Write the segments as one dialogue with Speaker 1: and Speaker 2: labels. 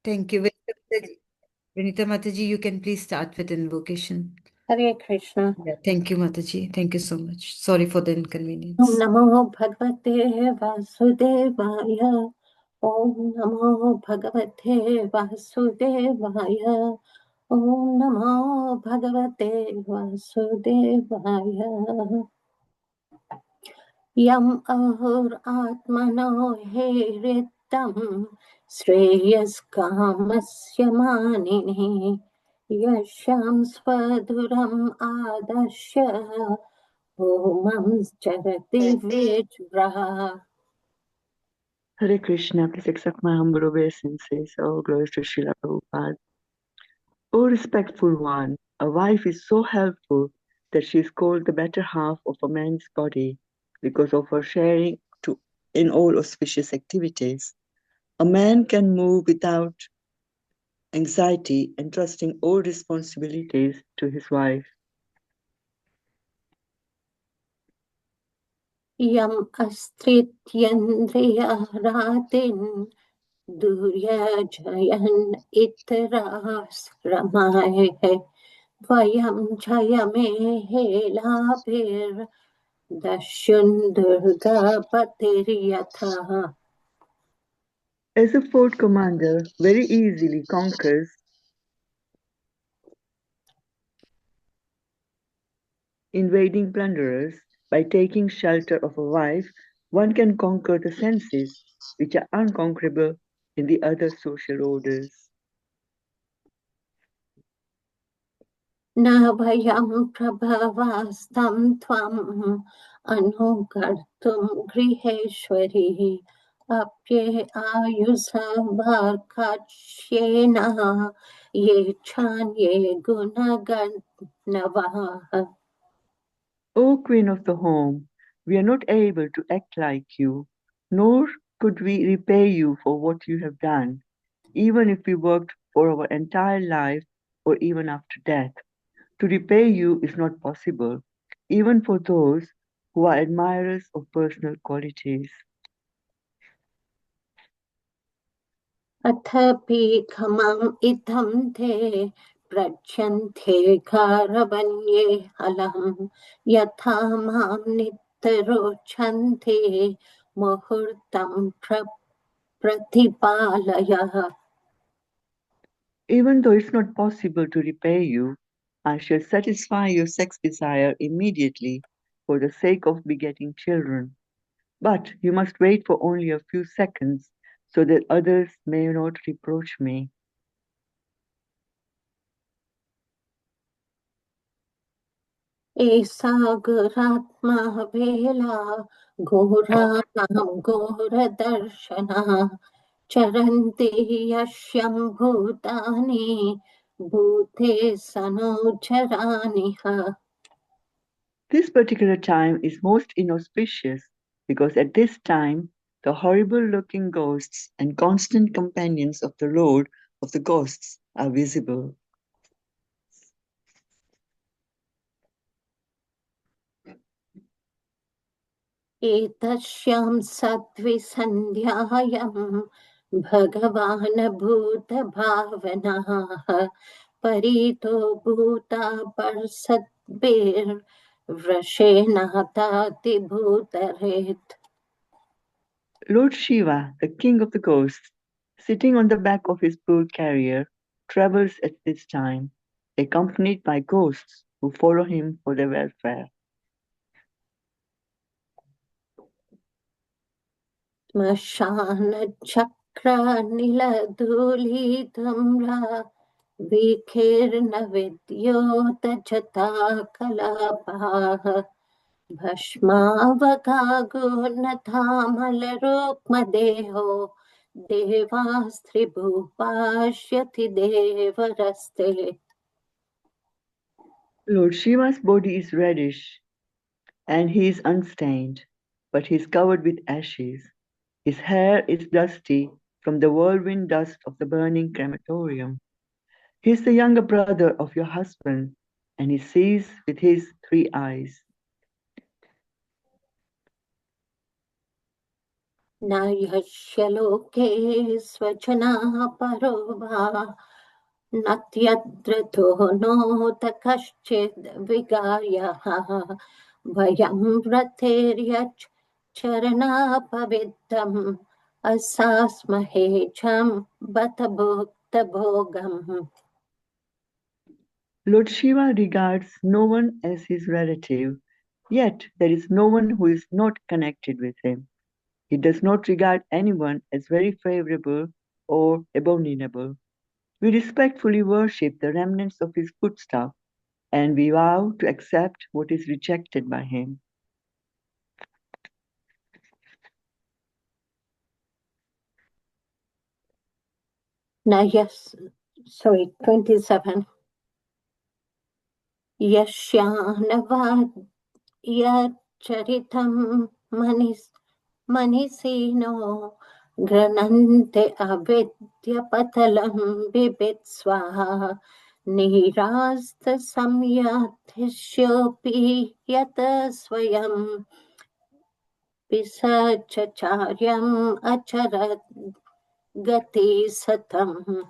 Speaker 1: Thank you. Vinita Mataji, you can please start with invocation.
Speaker 2: Hare Krishna.
Speaker 1: Yeah, thank you, Mataji. Thank you so much. Sorry for the
Speaker 2: Om
Speaker 1: inconvenience.
Speaker 2: Namo Bhagavate Vasudevaya. Om Namo Bhagavate Vasudevaya. Om Namo Bhagavate Vasudevaya. Yam ahur atmano heritam Shreyas kamasya manini Yasham svaduram adasya Om Charati Vechuraha.
Speaker 3: Hare Krishna, please accept my humble obeisances. All glories to Srila Prabhupada. O respectful one, a wife is so helpful that she is called the better half of a man's body because of her sharing in all auspicious activities. A man can move without anxiety, entrusting all responsibilities to his wife.
Speaker 2: Yam Astrityandriya Ratin Durya Jayan Itaras Ramahe Vayam Jayame Helabir Dashun Durga Patiriyatha.
Speaker 3: As a fort commander very easily conquers invading plunderers, by taking shelter of a wife, one can conquer the senses, which are unconquerable in the other social orders.
Speaker 2: Navayam Prabhavastam Tvam Anugartum Griheshwari Apye Ayusa Varkachyena Ye Chan Ye Gunaganavaha.
Speaker 3: O Queen of the home, we are not able to act like you, nor could we repay you for what you have done, even if we worked for our entire life or even after death. To repay you is not possible, even for those who are admirers of personal qualities.
Speaker 2: Athapi Khamam Itam Te Prachante Karavanye Halam Yatham Nittarochanti Muhurtam Pratipalaya.
Speaker 3: Even though it's not possible to repay you, I shall satisfy your sex desire immediately for the sake of begetting children. But you must wait for only a few seconds so that others may not reproach me.
Speaker 2: Esa Guratma Vela Goranam Goradarshana Charanti Yashyam Bhutani Bhute Sanocharaniha.
Speaker 3: This particular time is most inauspicious because at this time the horrible looking ghosts and constant companions of the Lord of the Ghosts are visible.
Speaker 2: एतस्यां सद्विसन्ध्यायां भगवान् भूतभावनाः परितो भूता परसद्भिर्वशेनातातिभूतरेत्.
Speaker 3: Lord Shiva, the king of the ghosts, sitting on the back of his bull carrier, travels at this time, accompanied by ghosts who follow him for their welfare.
Speaker 2: श्मशानचक्रानिलधूलिधम्रा विकीर्णविद्योतजता कलापाः भस्मावगागुणधामलरुक्मदेहो देवास्त्रिभुपाश्यति देवरस्ते.
Speaker 3: Lord Shiva's body is reddish and he is unstained, but he is covered with ashes. His hair is dusty from the whirlwind dust of the burning crematorium. He is the younger brother of your husband, and he sees with his 3 eyes.
Speaker 2: न यस्य लोके स्वजनः परो वा नत्यद्रतो नोत कश्चिद् विगायः वयं व्रतेर्यच् चरणापविद्धम् असास्महे चं बत भोक्तभोगम्.
Speaker 3: Lord Shiva regards no one as his relative, yet there is no one who is not connected with him. He does not regard anyone as very favorable or abominable. We respectfully worship the remnants of his footstuff, and we vow to accept what is rejected by him.
Speaker 2: Now, yes, sorry, 27. Yashanavad yacharitam manisino granante avidya patalam bibitsvaha nirasta samyathisyopi yata swayam pisachacharyam acharat gati satam.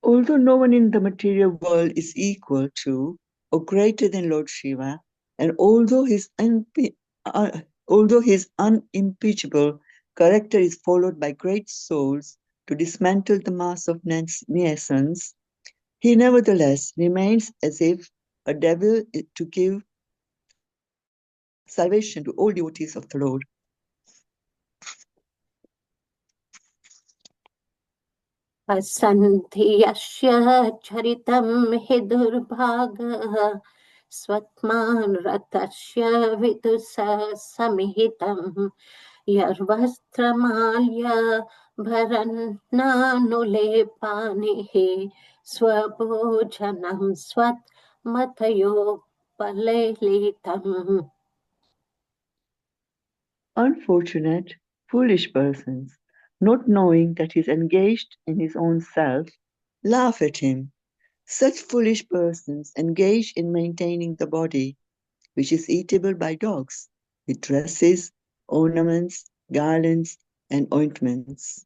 Speaker 3: Although no one in the material world is equal to or greater than Lord Shiva, and although his unimpeachable character is followed by great souls to dismantle the mass of nuisance, he nevertheless remains as if a devil to give salvation to all devotees of the Lord.
Speaker 2: असन्ति यस्य चरितं हि दुर्भागः स्वत्मान् रतस्य विदुषः समिहितं यर्वस्त्रमाल्य भरन्नानुलेपानिः स्वभोजनं स्वत्मथयोपलेलितम्.
Speaker 3: Unfortunate, foolish persons, not knowing that he is engaged in his own self, laugh at him. Such foolish persons engage in maintaining the body, which is eatable by dogs, with dresses, ornaments, garlands, and ointments.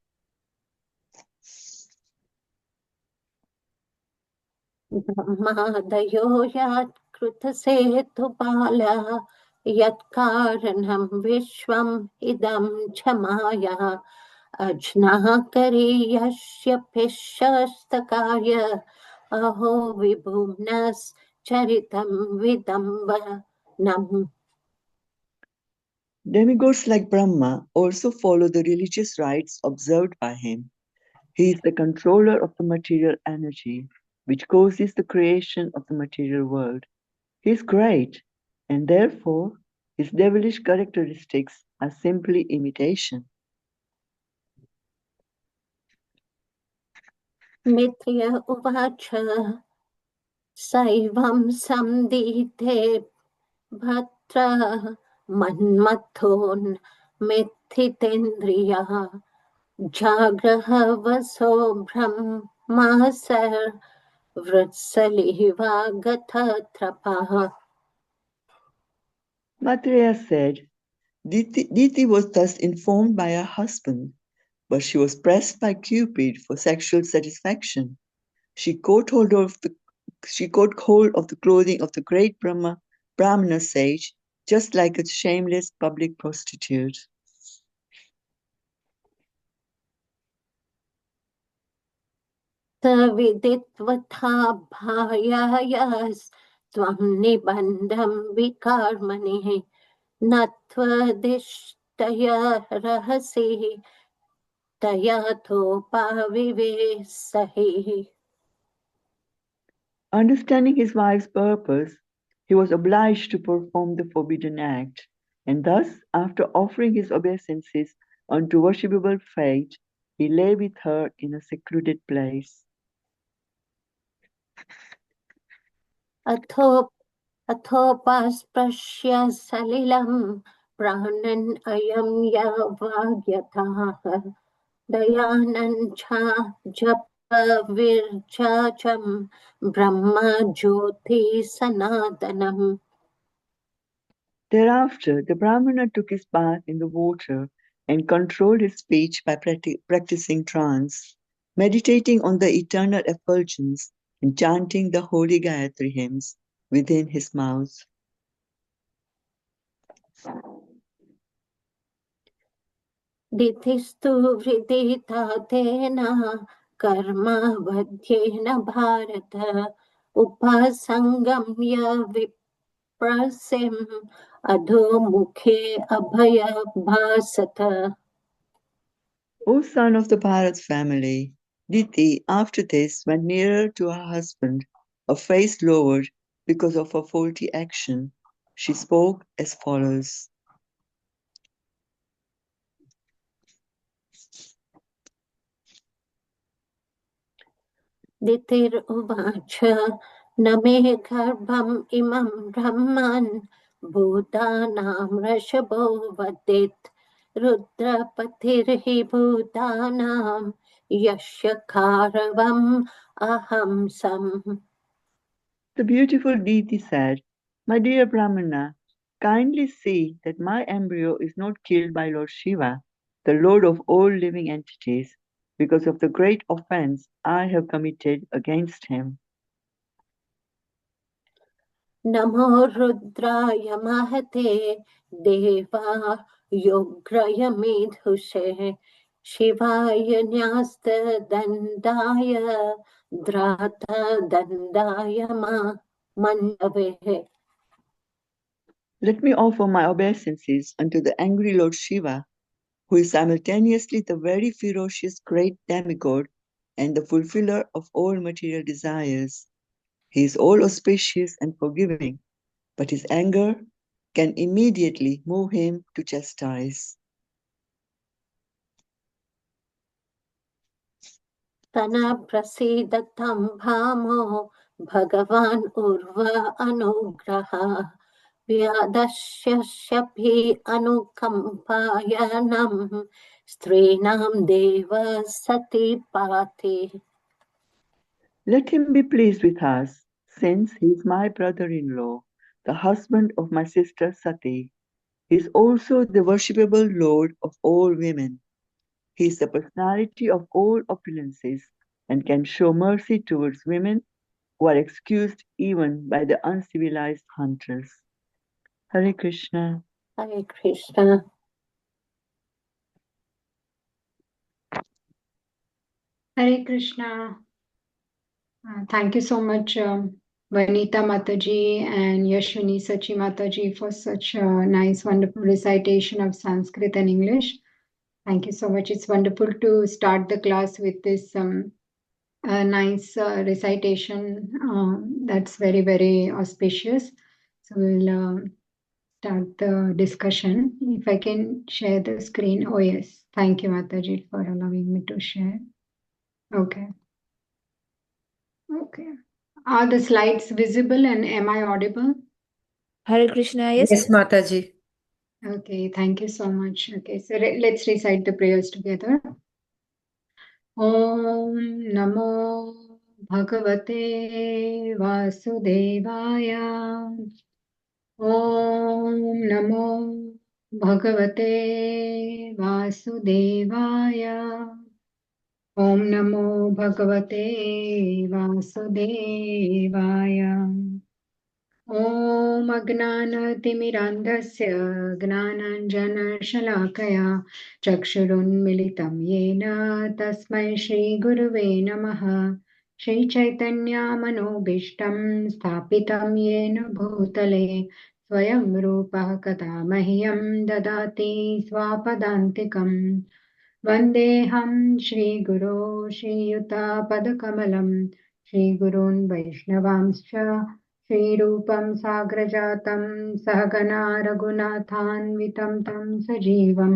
Speaker 2: ब्रह्मादयो यत्कृतसेतुपालः यत्कारणं विश्वम् इदं च माया अज्ञाकरी यस्य पिशस्तकाय अहो विभुम्नश्चरितं विदम्बनम्.
Speaker 3: Demigods like Brahma also follow the religious rites observed by him. He is the controller of the material energy, which causes the creation of the material world. He is great, and therefore his devilish characteristics are simply imitation.
Speaker 2: मिथ्य उवाच सैवं संदीते भद्र मन्मथोन्मिथितेन्द्रियः जाग्रहवसो ब्रह्मसर्वृत्सलिवागतत्रपः.
Speaker 3: Maitreya said, Diti was thus informed by her husband, but she was pressed by Cupid for sexual satisfaction. She caught hold of the clothing of the great Brahmana sage, just like a shameless public prostitute.
Speaker 2: विदित्वथा भायायास्त्वं निबन्धं विकर्मणि न त्वदिष्टया रहसि तयाथोपाविवेशहि.
Speaker 3: Understanding his wife's purpose, he was obliged to perform the forbidden act, and thus, after offering his obeisances unto worshipable fate, he lay with her in a secluded place.
Speaker 2: अथोपस्पृश्य सलिलं प्राणन् अयं यवाग्यथः दयानञ्छा जपविर्चाचं ब्रह्मज्योति सनातनम्.
Speaker 3: Thereafter, the Brahmana took his bath in the water and controlled his speech by practicing trance, meditating on the eternal effulgence and chanting the holy Gayatri hymns within his mouth.
Speaker 2: दितिस्तु वृदिता तेन कर्मावध्येन Bharat उपसंगम्य विप्रसिम् अधोमुखे अभयभासत.
Speaker 3: O son of the Bharat family, Diti after this went nearer to her husband, her face lowered because of her faulty action. She spoke as follows.
Speaker 2: दितिरुवाच न मे गर्भम् इमं ब्रह्मन् भूतानां वृषभो वदेत् रुद्रपतिर्हि भूतानां यस्य खारवम् अहं सम्.
Speaker 3: The beautiful Diti said, My dear Brahmana, kindly see that my embryo is not killed by Lord Shiva, the Lord of all living entities, because of the great offense I have committed against him.
Speaker 2: नमो रुद्राय महते देवा योग्रय मेधुषे शिवाय न्यास्तदण्डाय द्रातदण्डाय मन्नवे.
Speaker 3: Let me offer my obeisances unto the angry Lord Shiva, who is simultaneously the very ferocious great demigod and the fulfiller of all material desires. He is all auspicious and forgiving, but his anger can immediately move him to chastise.
Speaker 2: तना प्रसीदतं भामो भगवान् उर्व अनुग्रह व्यादस्यपि अनुकम्पायनं स्त्रीणां देव सति पाति.
Speaker 3: Let him be pleased with us, since he is my brother-in-law, the husband of my sister Sati. He is also the worshipable lord of all women. He is the personality of all opulences and can show mercy towards women who are excused even by the uncivilized hunters. Hare Krishna.
Speaker 2: Hare Krishna.
Speaker 4: Hare Krishna. Thank you so much, Vanita Mataji and Yashwini Sachi Mataji for such a nice, wonderful recitation of Sanskrit and English. Thank you so much. It's wonderful to start the class with this nice recitation. That's very, very auspicious. So we'll start the discussion. If I can share the screen. Oh, yes. Thank you, Mataji, for allowing me to share. Okay. Okay. Are the slides visible and am I audible?
Speaker 5: Hare Krishna, yes.
Speaker 1: Yes, Mataji.
Speaker 4: Okay, thank you so much. Okay, so let's recite the prayers together. Om Namo Bhagavate Vasudevaya. Om Namo Bhagavate Vasudevaya. Om Namo Bhagavate Vasudevaya. ॐ अज्ञानतिमिरान्धस्य ज्ञानाञ्जनशलाकया चक्षुरुन्मिलितं येन तस्मै श्रीगुरुवे नमः श्रीचैतन्यमनोभीष्टं स्थापितं येन भूतले स्वयं रूपः कदा मह्यं ददाति स्वापदान्तिकम् वन्देऽहं श्रीगुरो श्रीयुतापदकमलं श्रीगुरून् वैष्णवांश्च श्रीरूपं साग्रजातं सहगना रघुनाथान्वितं तं सजीवं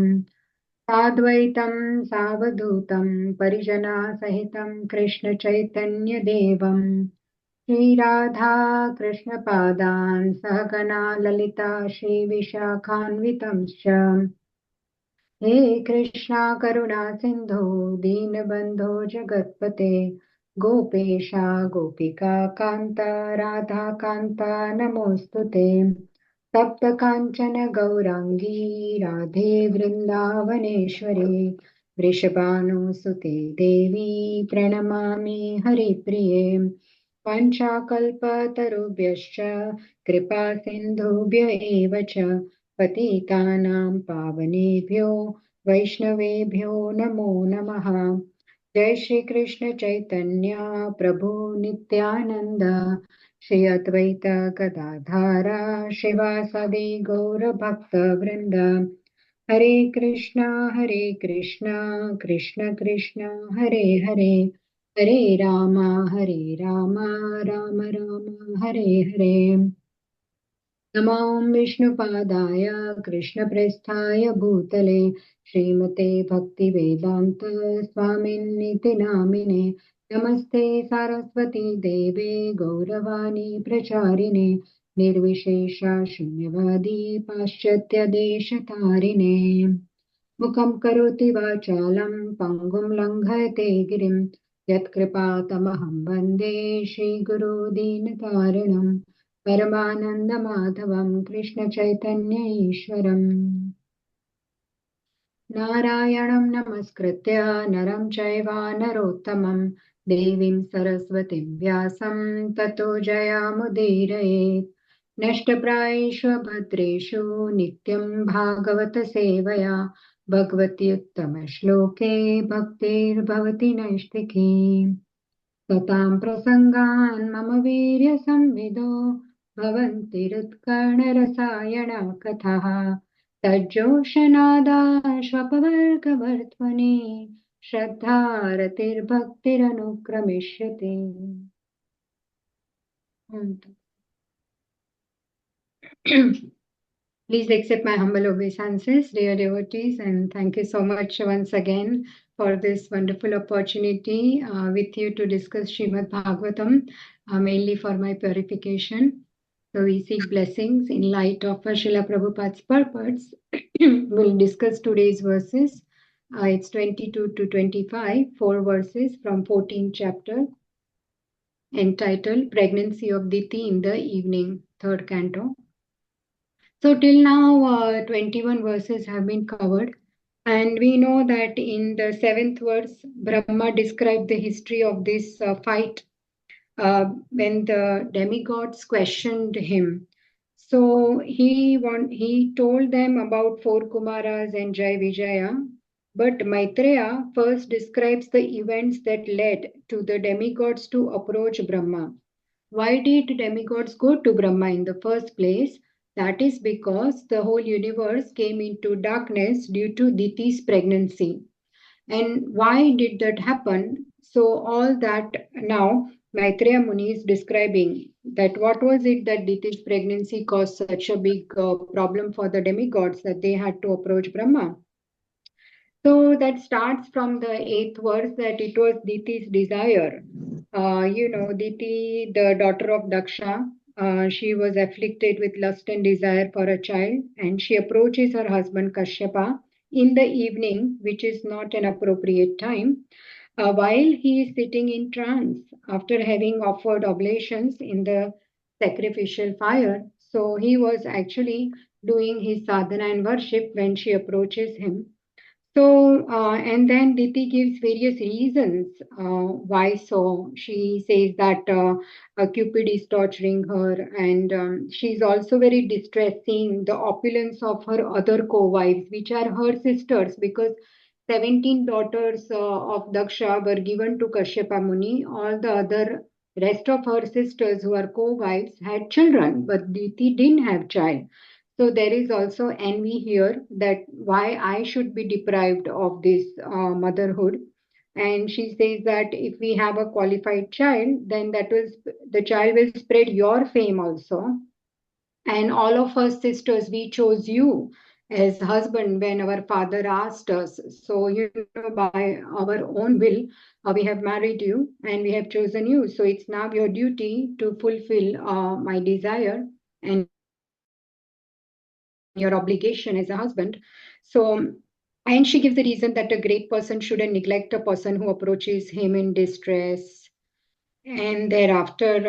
Speaker 4: साद्वैतं सावधूतं परिजनासहितं कृष्णचैतन्यदेवं श्रीराधा कृष्णपादान् सहगना ललिता श्रीविशाखान्वितंश्च हे कृष्णा करुणा सिन्धो दीनबन्धो जगत्पते गोपेशा गोपिका कान्ता राधा कान्ता नमोऽस्तु ते तप्त काञ्चन गौराङ्गी राधे वृन्दावनेश्वरी वृषभानुसुते देवी प्रणमामि हरिप्रिये पञ्चाकल्पतरुभ्यश्च कृपा सिन्धुभ्य एव च पतितानां पावनेभ्यो वैष्णवेभ्यो नमो नमः। जय श्री कृष्ण चैतन्य प्रभु नित्यानंद श्री अद्वैत गदाधारा शिवासादि गौर भक्त वृंद हरे कृष्णा कृष्ण कृष्ण हरे हरे हरे राम राम राम हरे हरे। नमो विष्णुपादाय कृष्णप्रेष्ठाय भूतले श्रीमते भक्तिवेदान्त स्वामिन्निति नामिने नमस्ते सारस्वती देवे गौरवाणी प्रचारिणे निर्विशेषा शून्यवादी पाश्चात्यदेशतारिणे मुखं करोति वाचालं पङ्गुं लङ्घयते गिरिं यत्कृपातमहं वन्दे श्रीगुरो दीनतारिणं परमानन्दमाधवं कृष्णचैतन्य ईश्वरम्। नारायणं नमस्कृत्य नरं चैव नरोत्तमं देवीं सरस्वतीं व्यासं ततो जयामुदीरयेत्। नष्टप्रायेषु भद्रेषु नित्यं भागवत सेवया भगवत्युत्तमश्लोके भक्तिर्भवति नैष्टिकी। सतां प्रसङ्गान् मम वीर्यसंविदो भवन्ति हृत्कर्णरसायण कथाः तज्जोषनादाश्वपवर्गवर्ध्वनि श्रद्धारतिर्भक्तिरनुक्रमिष्यते। Please accept my humble obeisances, dear devotees, and thank you so much once again for this wonderful opportunity with you to discuss Srimad Bhagavatam, mainly for my purification. So we seek blessings in light of Srila Prabhupada's purpose. We'll discuss today's verses. It's 22 to 25, 4 verses from 14th chapter, entitled Pregnancy of Diti in the Evening, 3rd canto. So till now, 21 verses have been covered. And we know that in the 7th verse, Brahma described the history of this fight when the demigods questioned him. So he told them about 4 Kumaras and Jai Vijaya. But Maitreya first describes the events that led to the demigods to approach Brahma. Why did demigods go to Brahma in the first place? That is because the whole universe came into darkness due to Diti's pregnancy. And why did that happen? So all that now Maitreya Muni is describing that what was it that Diti's pregnancy caused such a big problem for the demigods that they had to approach Brahma. So that starts from the 8th verse that it was Diti's desire. Diti, the daughter of Daksha, she was afflicted with lust and desire for a child, and she approaches her husband Kashyapa in the evening, which is not an appropriate time, while he is sitting in trance after having offered oblations in the sacrificial fire. So he was actually doing his sadhana and worship when she approaches him. So, and then Diti gives various reasons why so. She says that Cupid is torturing her, and she's also very distressed seeing the opulence of her other co-wives, which are her sisters, because 17 daughters of Daksha were given to Kashyapa Muni. All the other rest of her sisters who are co-wives had children, but Diti didn't have child. So there is also envy here that why I should be deprived of this motherhood. And she says that if we have a qualified child, then the child will spread your fame also. And all of us sisters, we chose you as husband when our father asked us. So, by our own will, we have married you and we have chosen you. So it's now your duty to fulfill my desire and your obligation as a husband. So, and she gives the reason that a great person shouldn't neglect a person who approaches him in distress. And thereafter,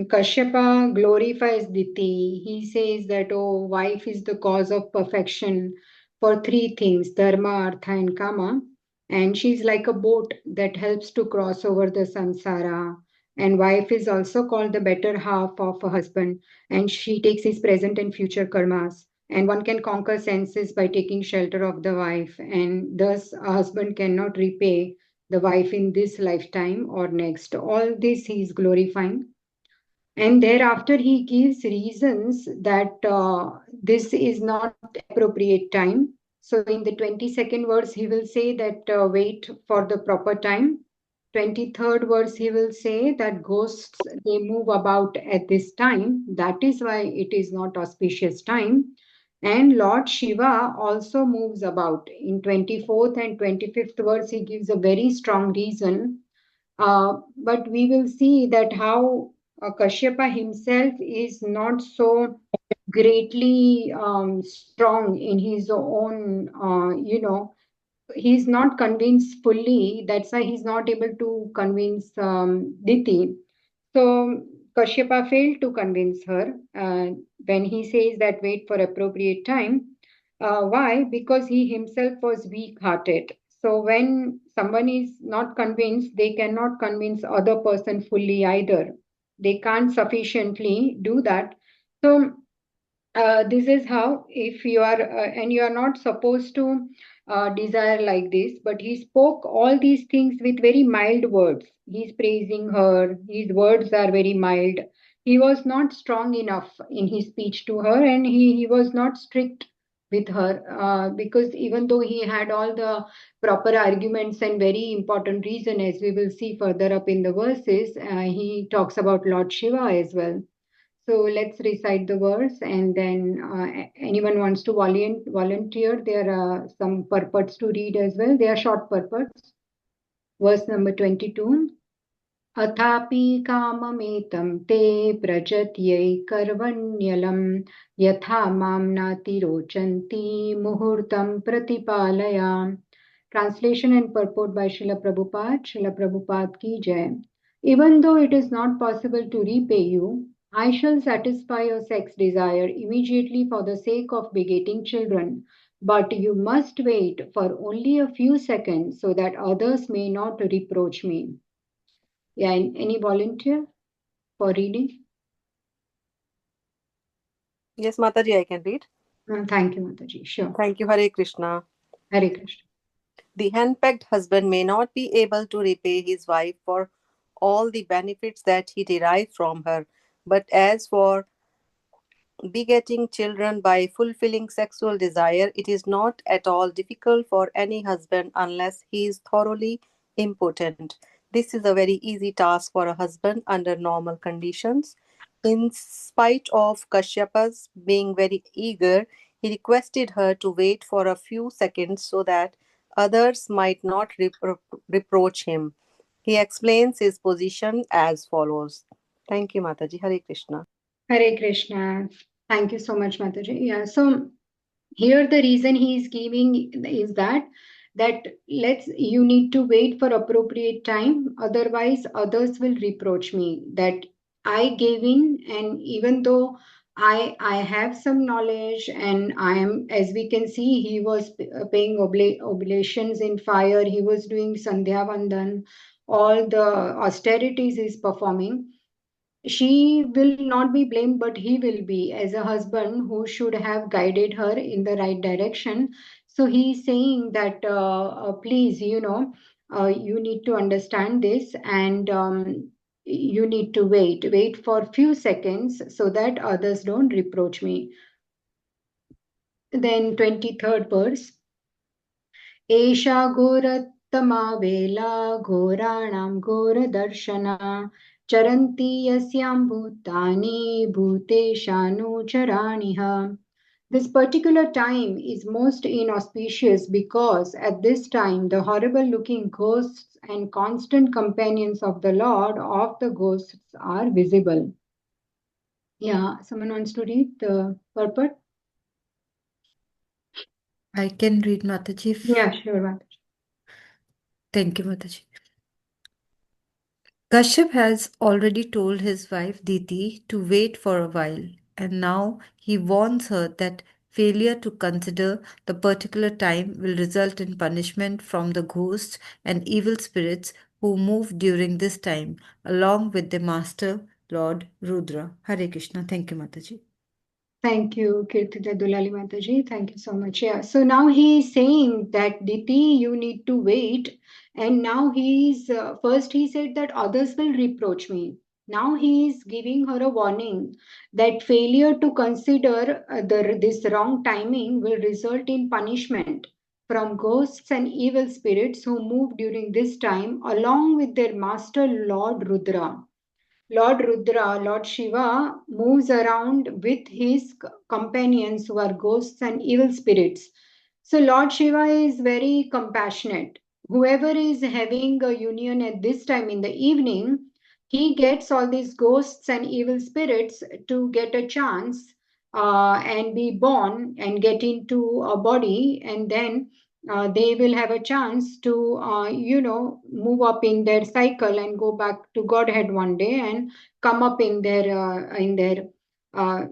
Speaker 4: Kashyapa glorifies Diti. He says that, oh, wife is the cause of perfection for three things, dharma, artha, and kama. And she's like a boat that helps to cross over the samsara. And wife is also called the better half of a husband. And she takes his present and future karmas. And one can conquer senses by taking shelter of the wife. And thus, a husband cannot repay the wife in this lifetime or next. All this he is glorifying. And thereafter, he gives reasons that this is not appropriate time. So, in the 22nd verse, he will say that wait for the proper time. 23rd verse, he will say that ghosts they move about at this time. That is why it is not auspicious time. And Lord Shiva also moves about. In 24th and 25th verse, he gives a very strong reason. But we will see that how Kashyapa himself is not so greatly strong in his own, he's not convinced fully. That's why he's not able to convince Diti. So Kashyapa failed to convince her when he says that wait for appropriate time. Why? Because he himself was weak-hearted. So when someone is not convinced, they cannot convince other person fully either. They can't sufficiently do that. So this is how if you are and you are not supposed to desire like this, but he spoke all these things with very mild words. He's praising her, his words are very mild. He was not strong enough in his speech to her, and he was not strict with her because even though he had all the proper arguments and very important reason, as we will see further up in the verses, he talks about Lord Shiva as well. So let's recite the verse, and then anyone wants to volunteer. There are some purports to read as well. They are short purports. Verse number 22. Athapi kamametam te prajatyai karvanyalam yatha mam nati rochanti muhurtam pratipalaya. Translation and purport by Srila Prabhupada. Srila Prabhupada ki jai. Even though it is not possible to repay you, I shall satisfy your sex desire immediately for the sake of begetting children. But you must wait for only a few seconds so that others may not reproach me. Yeah, any volunteer for reading?
Speaker 6: Yes, Mataji, I can read.
Speaker 4: Thank you, Mataji. Sure.
Speaker 6: Thank you, Hare Krishna.
Speaker 4: Hare Krishna.
Speaker 6: The henpecked husband may not be able to repay his wife for all the benefits that he derived from her, but as for begetting children by fulfilling sexual desire, it is not at all difficult for any husband unless he is thoroughly impotent. This is a very easy task for a husband under normal conditions. In spite of Kashyapa's being very eager, he requested her to wait for a few seconds so that others might not reproach him. He explains his position as follows. Thank you, Mataji. Hare Krishna.
Speaker 4: Hare Krishna. Thank you so much, Mataji. Yeah, so here the reason he is giving is that you need to wait for appropriate time, otherwise others will reproach me that I gave in, and even though I have some knowledge and I am, as we can see, he was paying oblations in fire, he was doing Sandhya Vandan, all the austerities is performing. She will not be blamed, but he will be as a husband who should have guided her in the right direction. So he is saying that please, you need to understand this, and you need to wait for few seconds so that others don't reproach me. Then 23rd verse. एषा घोरतमा वेला घोराणां घोरदर्शना चरन्ति यस्यां भूतानि भूतेशानुचराणिः. This particular time is most inauspicious because at this time the horrible looking ghosts and constant companions of the Lord of the ghosts are visible. Yeah, someone wants to read the purport?
Speaker 1: I can read, Mataji.
Speaker 4: Yeah, sure, Mataji.
Speaker 1: Thank you, Mataji. Kashyap has already told his wife Diti to wait for a while, and now he warns her that failure to consider the particular time will result in punishment from the ghosts and evil spirits who move during this time, along with the master Lord Rudra. Hare Krishna. Thank you, Mataji.
Speaker 4: Thank you, Kirtita Dulali Mataji. Thank you so much. Yeah. So now he is saying that Diti, you need to wait. And now he's first he said that others will reproach me. Now he is giving her a warning that failure to consider this wrong timing will result in punishment from ghosts and evil spirits who move during this time, along with their master Lord Rudra. Lord Rudra, Lord Shiva, moves around with his companions who are ghosts and evil spirits. So, Lord Shiva is very compassionate. Whoever is having a union at this time in the evening, he gets all these ghosts and evil spirits to get a chance and be born and get into a body, and then they will have a chance to, move up in their cycle and go back to Godhead one day and come up in their, uh,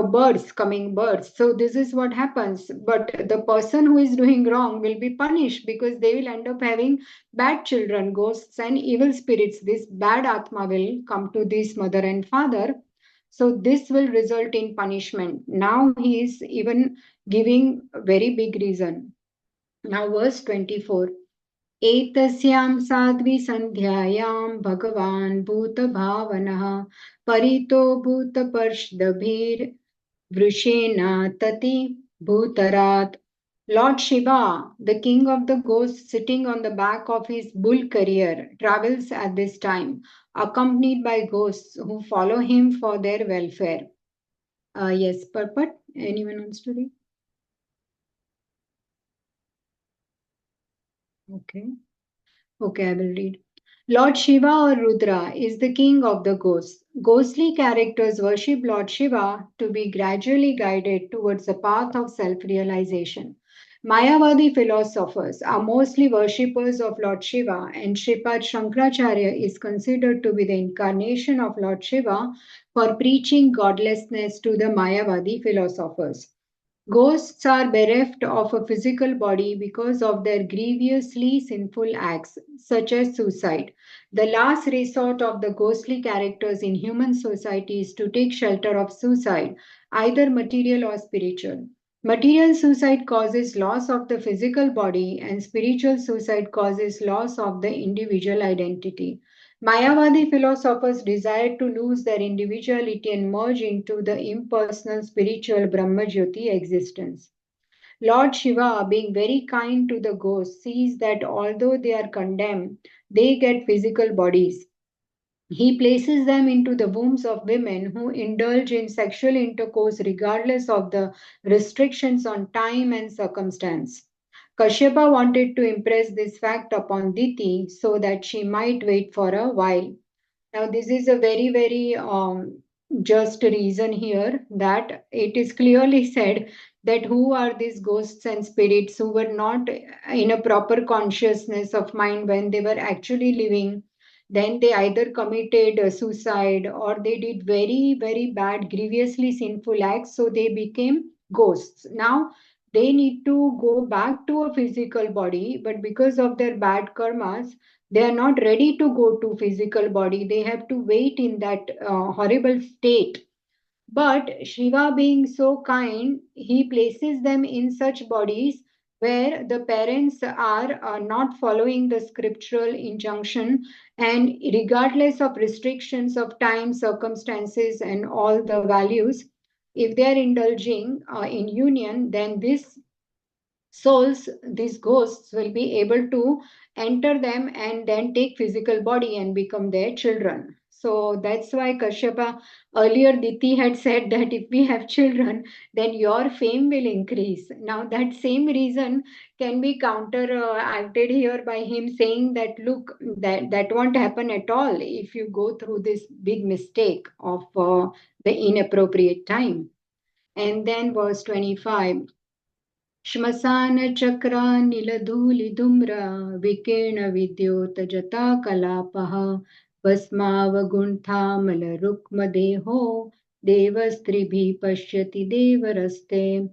Speaker 4: births, coming births. So this is what happens. But the person who is doing wrong will be punished because they will end up having bad children, ghosts and evil spirits. This bad atma will come to this mother and father. So this will result in punishment. Now he is even giving a very big reason. Now, verse 24. एतस्यां Sadhvi सन्ध्यायां भगवान् भूतभावनः परितो भूतपर्षदभिर्वृषेण तति भूतरात्. Lord Shiva, the king of the ghosts, sitting on the back of his bull carrier, travels at this time, accompanied by ghosts who follow him for their welfare. Yes, Purport, anyone wants to read? Okay. Okay, I will read. Lord Shiva or Rudra is the king of the ghosts. Ghostly characters worship Lord Shiva to be gradually guided towards the path of self realization. Mayavadi philosophers are mostly worshippers of Lord Shiva, and Sripad Shankaracharya is considered to be the incarnation of Lord Shiva for preaching godlessness to the Mayavadi philosophers. Ghosts are bereft of a physical body because of their grievously sinful acts, such as suicide. The last resort of the ghostly characters in human society is to take shelter of suicide, either material or spiritual. Material suicide causes loss of the physical body, and spiritual suicide causes loss of the individual identity. Mayavadi philosophers desired to lose their individuality and merge into the impersonal spiritual Brahmajyoti existence. Lord Shiva, being very kind to the ghosts, sees that although they are condemned, they get physical bodies. He places them into the wombs of women who indulge in sexual intercourse regardless of the restrictions on time and circumstance. Kashyapa wanted to impress this fact upon Diti so that she might wait for a while. Now, this is a very, very just reason here that it is clearly said that who are these ghosts and spirits who were not in a proper consciousness of mind when they were actually living. Then they either committed suicide or they did very, very bad, grievously sinful acts. So they became ghosts. Now, they need to go back to a physical body, but because of their bad karmas, they are not ready to go to physical body. They have to wait in that horrible state. But Shiva, being so kind, he places them in such bodies where the parents are not following the scriptural injunction, and regardless of restrictions of time, circumstances, and all the values, if they are indulging in union, then this souls, these ghosts, will be able to enter them and then take physical body and become their children. So that's why Kashyapa earlier Diti had said that if we have children, then your fame will increase. Now that same reason can be counter acted here by him saying that look, that won't happen at all if you go through this big mistake of the inappropriate time. And then verse 25. श्मशानचक्रानिलधूलिधूम्र विकीर्णविद्योतजटा कलापः भस्मावगुण्ठामलरुक्मदेहो देवस्त्रिभिः पश्यति देवरस्ते.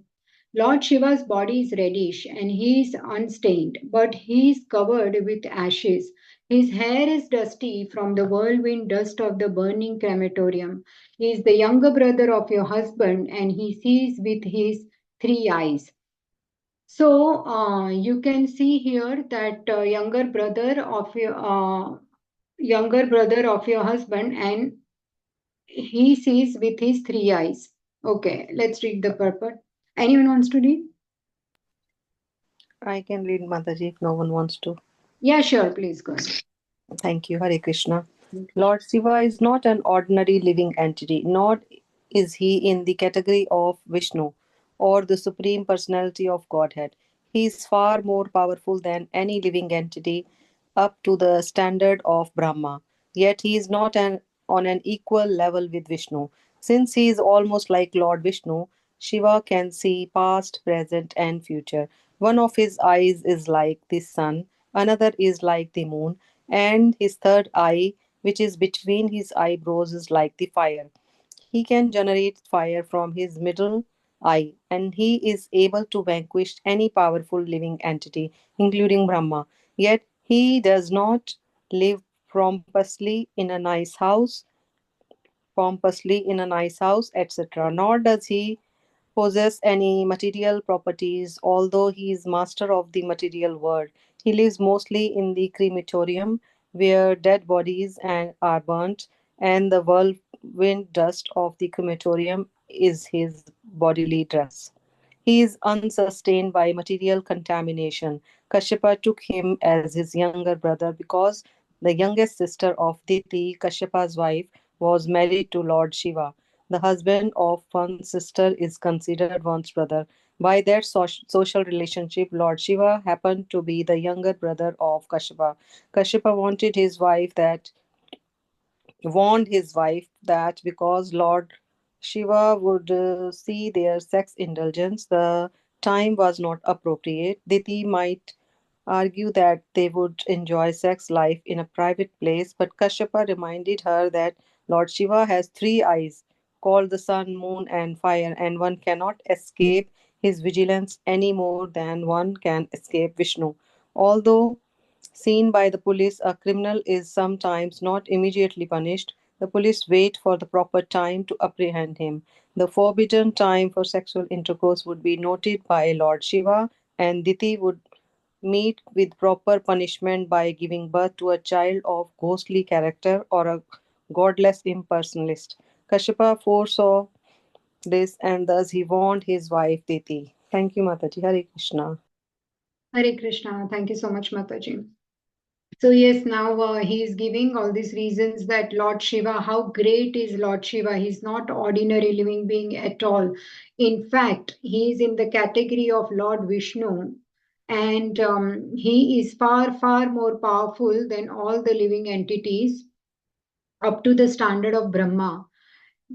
Speaker 4: Lord Shiva's body is reddish and he is unstained, but he is covered with ashes. His hair is dusty from the whirlwind dust of the burning crematorium. He is the younger brother of your husband and he sees with his three eyes. So you can see here that younger brother of your husband, and he sees with his three eyes. Okay, let's read the purport. Anyone wants to read?
Speaker 6: I can read Mataji if no one wants to.
Speaker 4: Yeah, sure. Please go ahead.
Speaker 6: Thank you, Hare Krishna. Lord Shiva is not an ordinary living entity, nor is he in the category of Vishnu or the Supreme Personality of Godhead. He is far more powerful than any living entity up to the standard of Brahma. Yet he is not on an equal level with Vishnu. Since he is almost like Lord Vishnu, Shiva can see past, present, and future. One of his eyes is like the sun, another is like the moon, and his third eye, which is between his eyebrows, is like the fire. He can generate fire from his middle eye, and he is able to vanquish any powerful living entity, including Brahma. Yet he does not live pompously in a nice house, etc. Nor does he possess any material properties, although he is master of the material world. He lives mostly in the crematorium, where dead bodies are burnt, and the whirlwind dust of the crematorium is his bodily dress. He is unsustained by material contamination. Kashyapa took him as his younger brother because the youngest sister of Diti, Kashyapa's wife, was married to Lord Shiva. The husband of one's sister is considered one's brother. By that social relationship, Lord Shiva happened to be the younger brother of Kashyapa. Kashyapa warned his wife that because Lord Shiva would see their sex indulgence, the time was not appropriate. Diti might argue that they would enjoy sex life in a private place, but Kashyapa reminded her that Lord Shiva has three eyes, called the sun, moon, and fire, and one cannot escape his vigilance any more than one can escape Vishnu. Although seen by the police, a criminal is sometimes not immediately punished. The police wait for the proper time to apprehend him. The forbidden time for sexual intercourse would be noted by Lord Shiva, and Diti would meet with proper punishment by giving birth to a child of ghostly character or a godless impersonalist. Kashyapa foresaw this and thus he warned his wife Diti. Thank you, Mataji. Hare Krishna.
Speaker 4: Hare Krishna. Thank you so much, Mataji. So yes, now he is giving all these reasons that Lord Shiva, how great is Lord Shiva? He's not ordinary living being at all. In fact, he is in the category of Lord Vishnu, and he is far, far more powerful than all the living entities up to the standard of Brahma.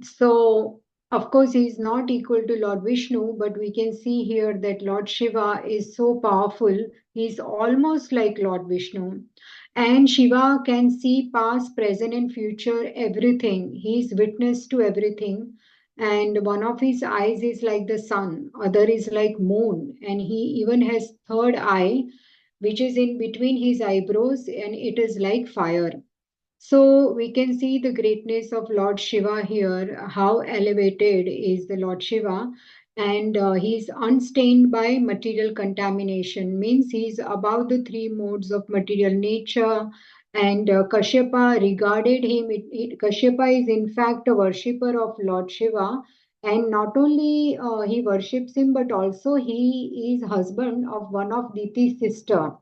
Speaker 4: So, of course, he is not equal to Lord Vishnu, but we can see here that Lord Shiva is so powerful. He is almost like Lord Vishnu. And Shiva can see past, present, and future everything. He is witness to everything. And one of his eyes is like the sun, other is like moon, and he even has third eye, which is in between his eyebrows, and it is like fire. So we can see the greatness of Lord Shiva here, how elevated is the Lord Shiva, and he is unstained by material contamination, means he is above the three modes of material nature. And Kashyapa regarded him, Kashyapa is in fact a worshipper of Lord Shiva, and not only he worships him, but also he is husband of one of Diti's sister.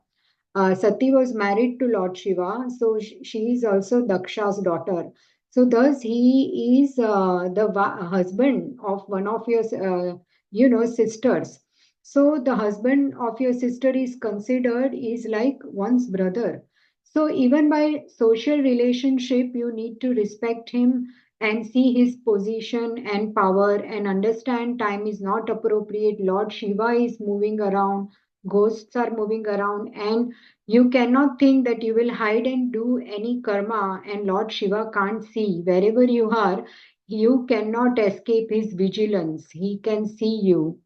Speaker 4: Sati was married to Lord Shiva, so she is also Daksha's daughter. So thus he is the husband of one of your, sisters. So the husband of your sister is considered is like one's brother. So even by social relationship, you need to respect him and see his position and power and understand time is not appropriate. Lord Shiva is moving around, ghosts are moving around, and You cannot think that you will hide and do any karma and Lord Shiva can't see. Wherever you are, you cannot escape his vigilance. He can see you.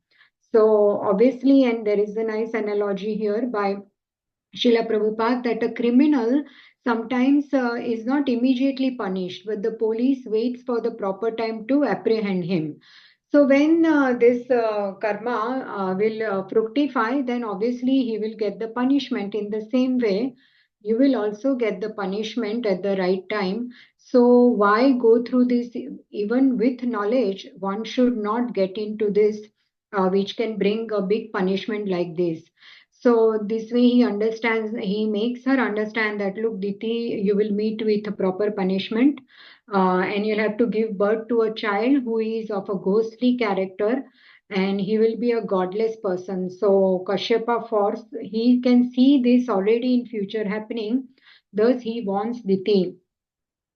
Speaker 4: So obviously, and there is a nice analogy here by Srila Prabhupada that a criminal sometimes is not immediately punished, but the police waits for the proper time to apprehend him. So when this karma will fructify, then obviously he will get the punishment. In the same way, you will also get the punishment at the right time. So why go through this? Even with knowledge, one should not get into this, which can bring a big punishment like this. So this way he understands, he makes her understand that, look, Diti, you will meet with a proper punishment, and you'll have to give birth to a child who is of a ghostly character, and he will be a godless person. So Kashyapa force, he can see this already in future happening. Thus he wants Diti.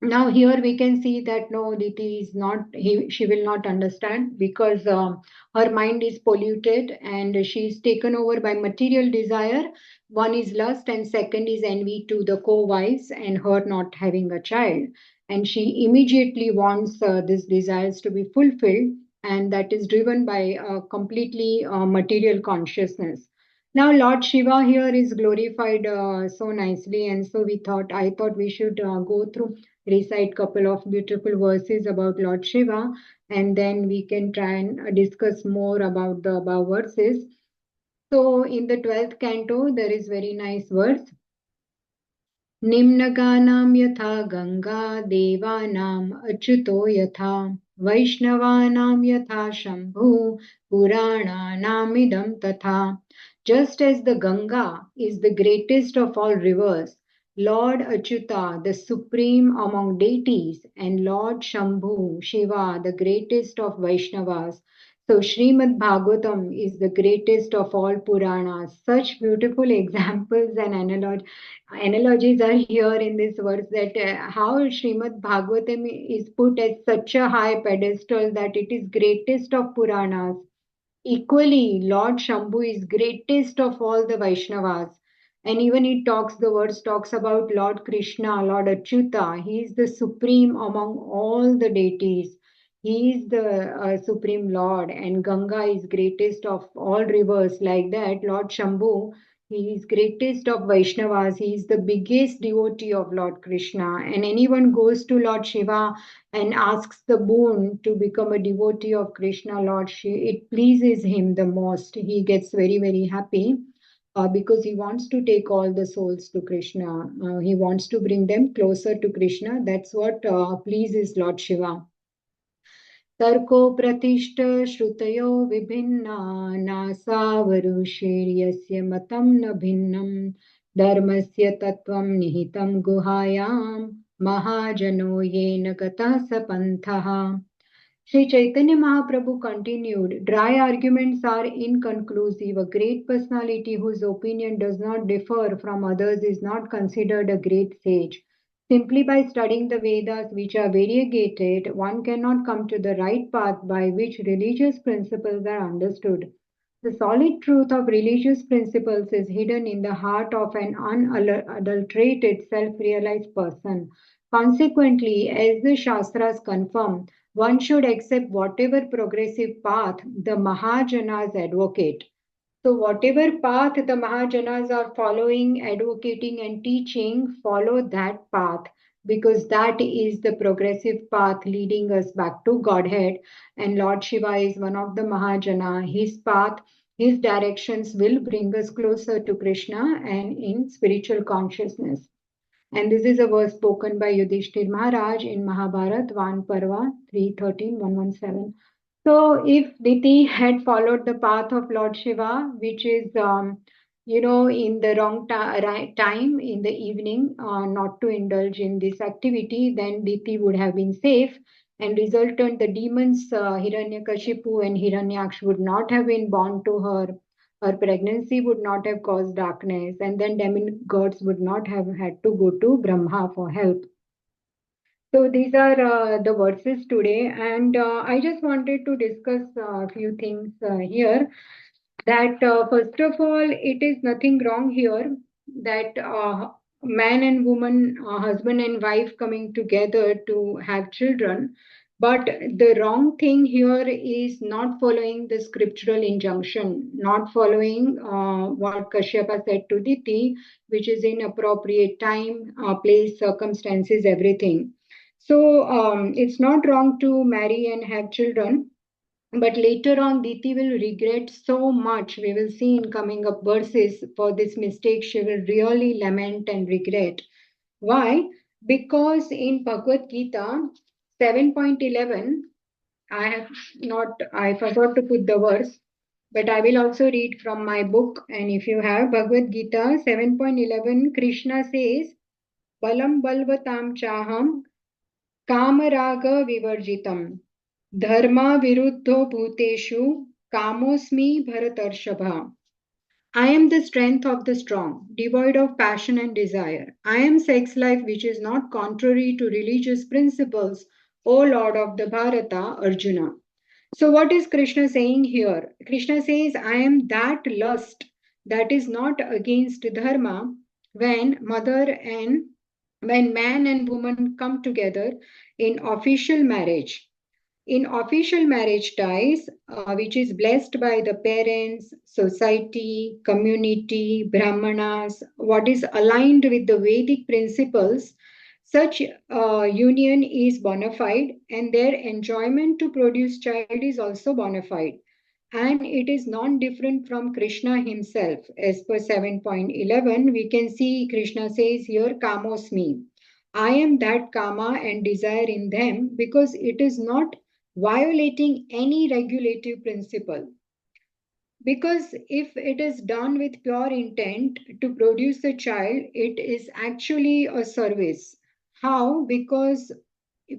Speaker 4: Now here we can see that no, Diti is not, she will not understand because her mind is polluted and she is taken over by material desire. One is lust and second is envy to the co-wives and her not having a child. And she immediately wants these desires to be fulfilled, and that is driven by completely material consciousness. Now Lord Shiva here is glorified so nicely, and so I thought we should go through, recite couple of beautiful verses about Lord Shiva, and then we can try and discuss more about the above verses. So in the 12th canto, there is very nice verse. निम्नगानां यथा गङ्गा देवानाम् अच्युतो यथा वैष्णवानां यथा शम्भु पुराणानामिदं तथा. Just as the Ganga is the greatest of all rivers, Lord Achyuta, the supreme among deities, and Lord Shambhu, Shiva, the greatest of Vaishnavas. So Srimad Bhagavatam is the greatest of all Puranas. Such beautiful examples and analogies are here in this verse, that how Srimad Bhagavatam is put as such a high pedestal that it is greatest of Puranas. Equally, Lord Shambhu is greatest of all the Vaishnavas. And even the verse talks about Lord Krishna, Lord Achyuta. He is the supreme among all the deities. He is the supreme Lord, and Ganga is greatest of all rivers. Like that, Lord Shambhu, he is greatest of Vaishnavas. He is the biggest devotee of Lord Krishna. And anyone goes to Lord Shiva and asks the boon to become a devotee of Krishna, Lord, it pleases him the most. He gets very, very happy because he wants to take all the souls to Krishna. He wants to bring them closer to Krishna. That's what pleases Lord Shiva. तर्को प्रतिष्ठ श्रुतयो विभिन्ना नासावरुषेर्यस्य मतं न भिन्नं धर्मस्य तत्त्वं निहितं गुहायां महाजनो येन गतः स पन्थः. Sri Chaitanya Mahaprabhu continued, dry arguments are inconclusive. A great personality whose opinion does not differ from others is not considered a great sage. Simply by studying the Vedas, which are variegated, one cannot come to the right path by which religious principles are understood. The solid truth of religious principles is hidden in the heart of an unadulterated, self realized person. Consequently, as the Shastras confirm, one should accept whatever progressive path the Mahajanas advocate. So, whatever path the Mahajanas are following, advocating, and teaching, follow that path, because that is the progressive path leading us back to Godhead. And Lord Shiva is one of the Mahajana. His path, his directions will bring us closer to Krishna and in spiritual consciousness. And this is a verse spoken by Yudhishthir Maharaj in Mahabharata, Van Parva 3:13-117. So if Diti had followed the path of Lord Shiva, which is, in the wrong time in the evening, not to indulge in this activity, then Diti would have been safe, and resultant the demons Hiranyakashipu and Hiranyaksh would not have been born to her. Her pregnancy would not have caused darkness, and then demigods would not have had to go to Brahma for help. So these are the verses today, and I just wanted to discuss a few things here. That first of all, it is nothing wrong here that man and woman, husband and wife coming together to have children. But the wrong thing here is not following the scriptural injunction, not following what Kashyapa said to Diti, which is in appropriate time, place, circumstances, everything. So it's not wrong to marry and have children, but later on, Diti will regret so much. We will see in coming up verses for this mistake. She will really lament and regret. Why? Because in Bhagavad Gita 7.11, I forgot to put the verse, but I will also read from my book. And if you have Bhagavad Gita 7.11, Krishna says, Balam balvatam chaham kamaraga vivarjitam dharma viruddho bhuteshu kamosmi bharatarshava. I am the strength of the strong, devoid of passion and desire. I am sex life which is not contrary to religious principles, O Lord of the Bharata, Arjuna. So, what is Krishna saying here? Krishna says, I am that lust that is not against dharma when when man and woman come together in official marriage. In official marriage ties, which is blessed by the parents, society, community, brahmanas, what is aligned with the Vedic principles, such union is bona fide, and their enjoyment to produce child is also bona fide. And it is non-different from Krishna himself. As per 7.11, we can see Krishna says here, Kamosmi. I am that kama and desire in them because it is not violating any regulative principle. Because if it is done with pure intent to produce a child, it is actually a service. How? Because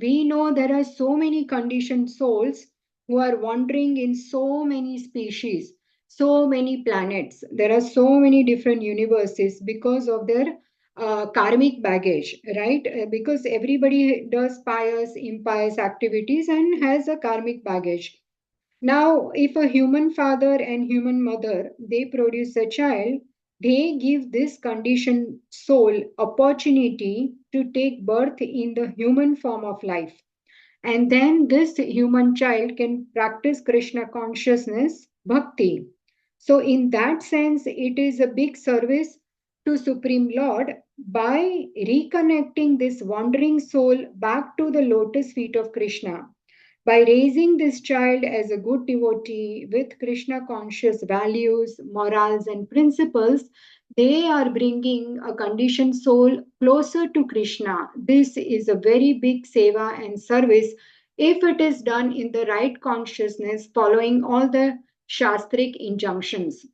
Speaker 4: we know there are so many conditioned souls who are wandering in so many species, so many planets. There are so many different universes because of their karmic baggage, right? Because everybody does pious, impious activities and has a karmic baggage. Now, if a human father and human mother, they produce a child, they give this conditioned soul opportunity to take birth in the human form of life. And then this human child can practice Krishna consciousness, bhakti. So, in that sense, it is a big service to Supreme Lord by reconnecting this wandering soul back to the lotus feet of Krishna. By raising this child as a good devotee with Krishna conscious values, morals, and principles, they are bringing a conditioned soul closer to Krishna. This is a very big seva and service if it is done in the right consciousness, following all the Shastric injunctions.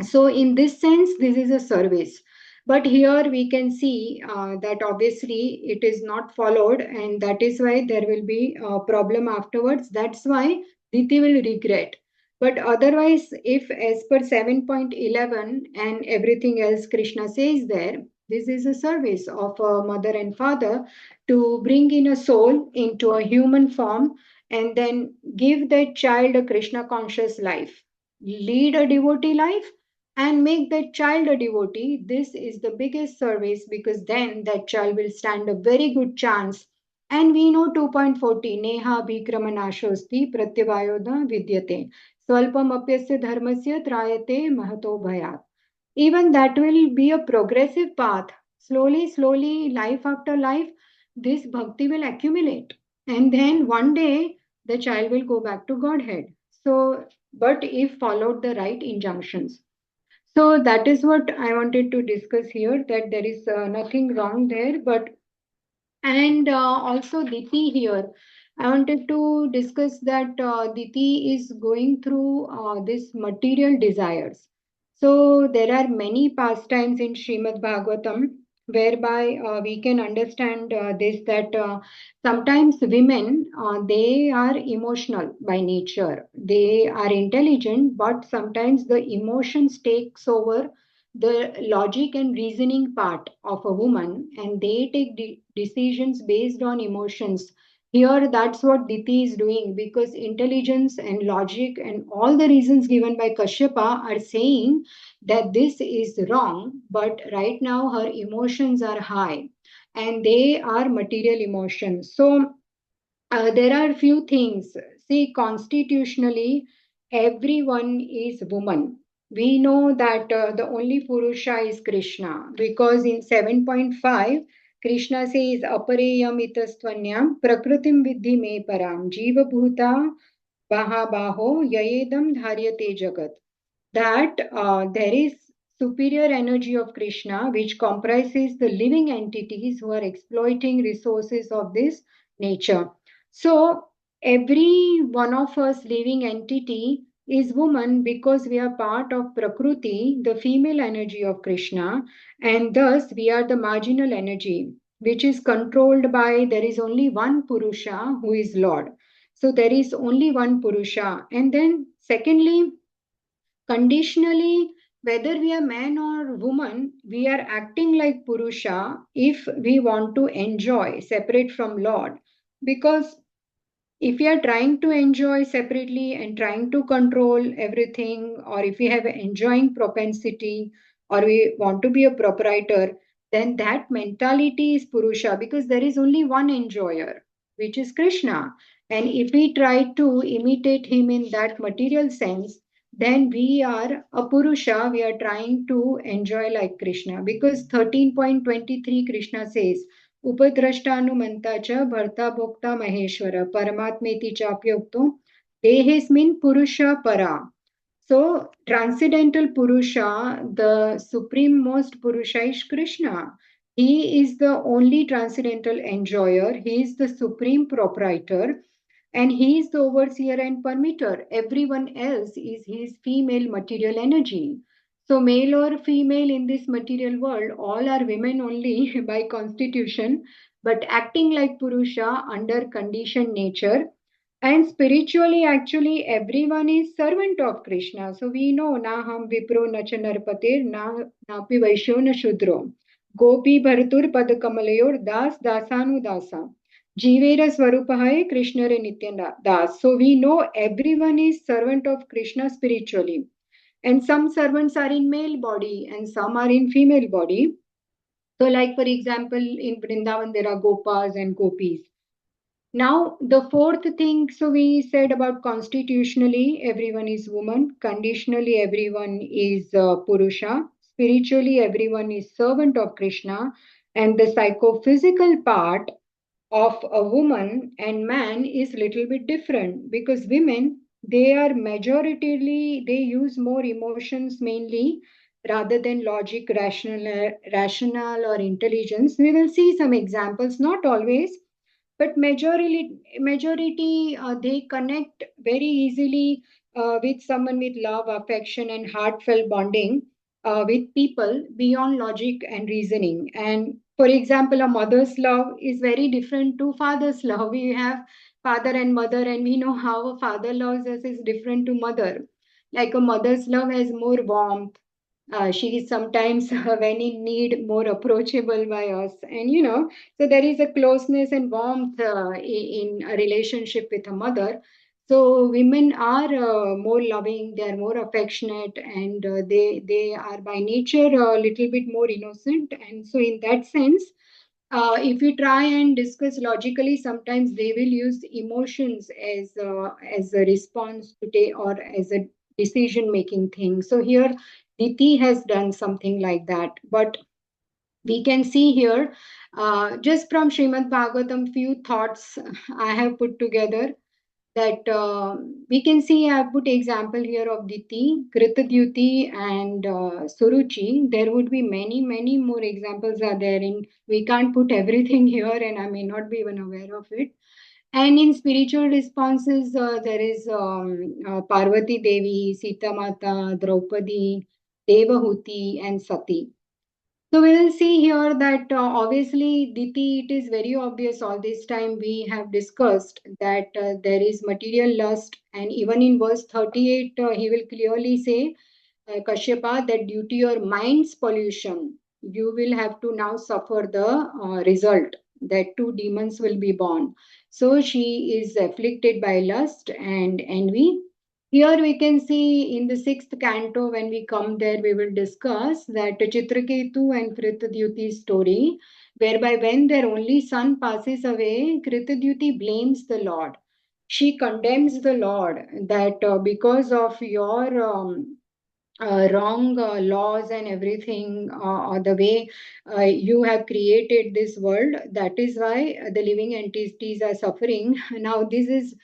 Speaker 4: So, in this sense, this is a service. But here we can see that obviously it is not followed, and that is why there will be a problem afterwards. That's why Diti will regret. But otherwise, if as per 7.11 and everything else Krishna says there, this is a service of a mother and father to bring in a soul into a human form and then give that child a Krishna conscious life, lead a devotee life, and make that child a devotee. This is the biggest service because then that child will stand a very good chance. And we know 2.40 Neha Bhikramanashosti Pratyavayoda Vidyate Swalpam Apyasya Dharmasya Trayate Mahato Bhayat. Even that will be a progressive path. Slowly, slowly, life after life, this bhakti will accumulate. And then one day, the child will go back to Godhead. So, but if followed the right injunctions. So that is what I wanted to discuss here, that there is nothing wrong there, but and also Diti here. I wanted to discuss that Diti is going through this material desires. So there are many pastimes in Srimad Bhagavatam whereby we can understand this that sometimes women they are emotional by nature. They are intelligent, but sometimes the emotions takes over the logic and reasoning part of a woman, and they take decisions based on emotions Here, that's what Diti is doing, because intelligence and logic and all the reasons given by Kashyapa are saying that this is wrong, but right now her emotions are high and they are material emotions. So there are few things. See, constitutionally, everyone is woman. We know that the only Purusha is Krishna, because in 7.5, Krishna says, Apareyam itastvanyam prakritim vidhi me param jiva bhuta baho yayedam dharyate jagat, that there is superior energy of Krishna which comprises the living entities who are exploiting resources of this nature. So every one of us living entity is woman because we are part of Prakriti, the female energy of Krishna, and thus we are the marginal energy which is controlled by, there is only one Purusha who is Lord. So there is only one Purusha. And then secondly, conditionally, whether we are man or woman, we are acting like Purusha if we want to enjoy separate from Lord. Because if we are trying to enjoy separately and trying to control everything, or if we have an enjoying propensity, or we want to be a proprietor, then that mentality is Purusha, because there is only one enjoyer, which is Krishna. And if we try to imitate him in that material sense, then we are a Purusha, we are trying to enjoy like Krishna. Because 13.23 Krishna says, उपद्रष्टानुमन्ता च भर्ता भोक्ता महेश्वर परमात्मेति चाप्योक्तो देहेस्मिन् पुरुष para. So transcendental Purusha, the supreme most Purusha is Krishna. He is the only transcendental enjoyer. He is the supreme proprietor and he is the overseer and permitter. Everyone else is his female material energy. So male or female in this material world, all are women only by constitution, but acting like Purusha under conditioned nature. And spiritually, actually, everyone is servant of Krishna. So we know, na ham vipro na cha narpatir, napi vaishyo na shudro. Gopi bharatur pad kamalayor das dasanu dasa. Jivera swarupahaye Krishna re nitya das. So we know everyone is servant of Krishna spiritually. And some servants are in male body and some are in female body. So like for example, in Vrindavan, there are Gopas and Gopis. Now, the fourth thing, so we said about constitutionally, everyone is woman, conditionally, everyone is Purusha, spiritually, everyone is servant of Krishna, and the psychophysical part of a woman and man is little bit different, because women, they are majoritarily, they use more emotions mainly rather than logic, rational or intelligence. We will see some examples, not always, but majority they connect very easily with someone with love, affection and heartfelt bonding with people beyond logic and reasoning. And for example, a mother's love is very different to father's love. We have father and mother, and we know how a father loves us is different to mother. Like a mother's love has more warmth. She is sometimes when in need more approachable by us, and so there is a closeness and warmth in a relationship with a mother. So women are more loving, they are more affectionate, and they are by nature a little bit more innocent. And so in that sense, if you try and discuss logically, sometimes they will use emotions as a response to take or as a decision making thing. So here Diti has done something like that. But we can see here, just from Srimad Bhagavatam, few thoughts I have put together, that we can see. I have put example here of Diti, Kritadyuti and Suruchi. There would be many more examples are there. We can't put everything here and I may not be even aware of it. And in spiritual responses, there is Parvati Devi, Sita Mata, Draupadi, Devahuti and Sati. So we will see here that obviously Diti, it is very obvious all this time we have discussed that there is material lust, and even in verse 38 he will clearly say, Kashyapa, that due to your mind's pollution you will have to now suffer the result. that two demons will be born. So she is afflicted by lust and envy. Here we can see in the sixth canto, when we come there, we will discuss that Chitraketu and Kritadyuti's story, whereby when their only son passes away, Kritadyuti blames the Lord. She condemns the Lord that because of your wrong laws and everything, or the way you have created this world, that is why the living entities are suffering. Now this is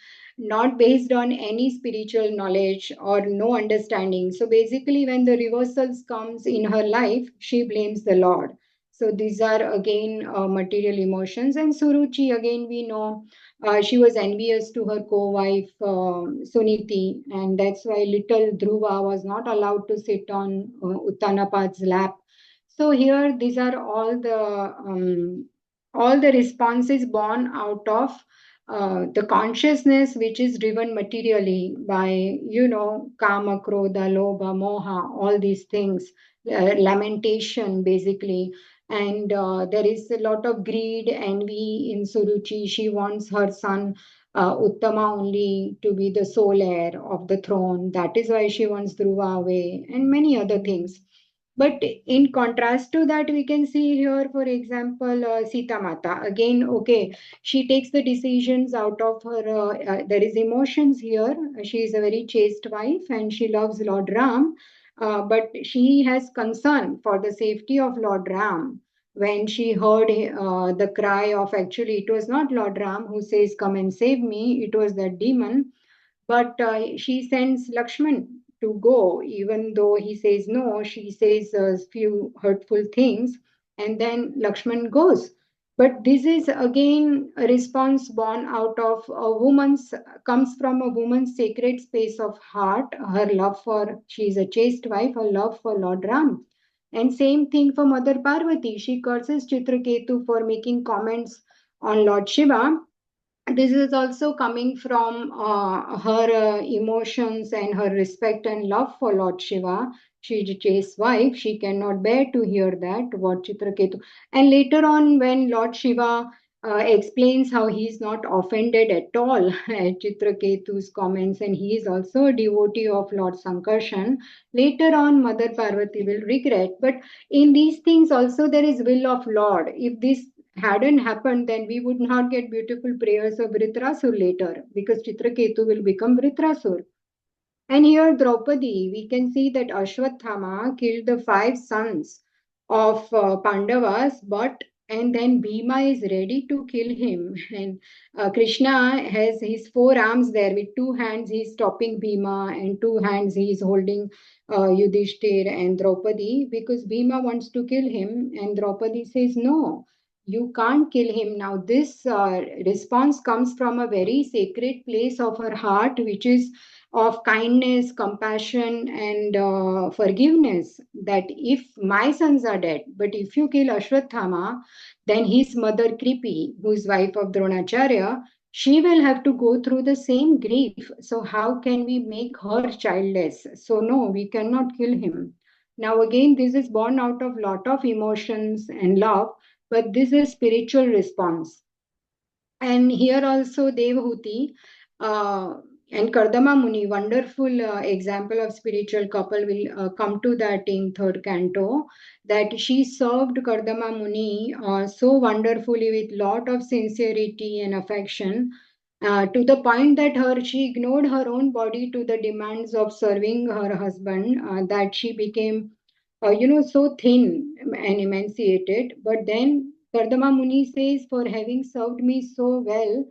Speaker 4: not based on any spiritual knowledge or no understanding. So basically when the reversals comes in her life, she blames the Lord. So these are again material emotions. And Suruchi, again we know she was envious to her co-wife Suniti, and that's why little Dhruva was not allowed to sit on Uttanapad's lap. So here, these are all the responses born out of the consciousness which is driven materially by, kama, krodha, lobha, moha, all these things, lamentation basically. And there is a lot of greed, envy in Suruchi. She wants her son Uttama only to be the sole heir of the throne. That is why she wants Dhruva away, and many other things. But in contrast to that, we can see here, for example, Sita Mata. Again, okay, she takes the decisions out of her, there is emotions here. She is a very chaste wife and she loves Lord Ram, but she has concern for the safety of Lord Ram. When she heard the cry of, actually, it was not Lord Ram who says, "Come and save me," it was that demon. But she sends Lakshman to go, even though he says no. She says a few hurtful things, and then Lakshman goes. But this is again a response born out of a woman's, comes from a woman's sacred space of heart, her love for, she is a chaste wife, her love for Lord Ram. And same thing for Mother Parvati. She curses Chitraketu for making comments on Lord Shiva. This is also coming from her emotions and her respect and love for Lord Shiva. She is Jay's wife. She cannot bear to hear that, what Chitraketu. And later on, when Lord Shiva explains how he is not offended at all at Chitraketu's comments, and he is also a devotee of Lord Sankarshan, later on, Mother Parvati will regret. But in these things also there is will of Lord. If this hadn't happened, then we would not get beautiful prayers of Vritrasur later, because Chitraketu will become Vritrasur. And here, Draupadi, we can see that Ashwathama killed the 5 sons of Pandavas, but and then Bhima is ready to kill him. And Krishna has his 4 arms there. With 2 hands, he is stopping Bhima, and 2 hands, he is holding Yudhishthir and Draupadi, because Bhima wants to kill him. And Draupadi says, "No, you can't kill him." Now, this response comes from a very sacred place of her heart, which is of kindness, compassion, and forgiveness. That if my sons are dead, but if you kill Ashwathama, then his mother Kripi, who is wife of Dronacharya, she will have to go through the same grief. So how can we make her childless? So no, we cannot kill him. Now again, this is born out of lot of emotions and love, but this is spiritual response. And here also Devahuti and Kardama Muni, wonderful example of spiritual couple, will come to that in third canto, that she served Kardama Muni so wonderfully with lot of sincerity and affection, to the point that she ignored her own body to the demands of serving her husband, that she became so thin and emaciated. But then Kardama Muni says, "For having served me so well,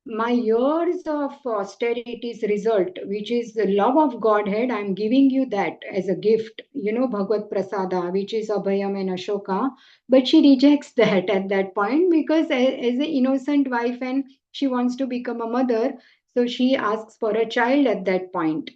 Speaker 4: my years of austerity's result, which is the love of Godhead, I'm giving you that as a gift, Bhagavad Prasada, which is Abhayam and Ashoka." But she rejects that at that point, because as an innocent wife and she wants to become a mother, so she asks for a child at that point.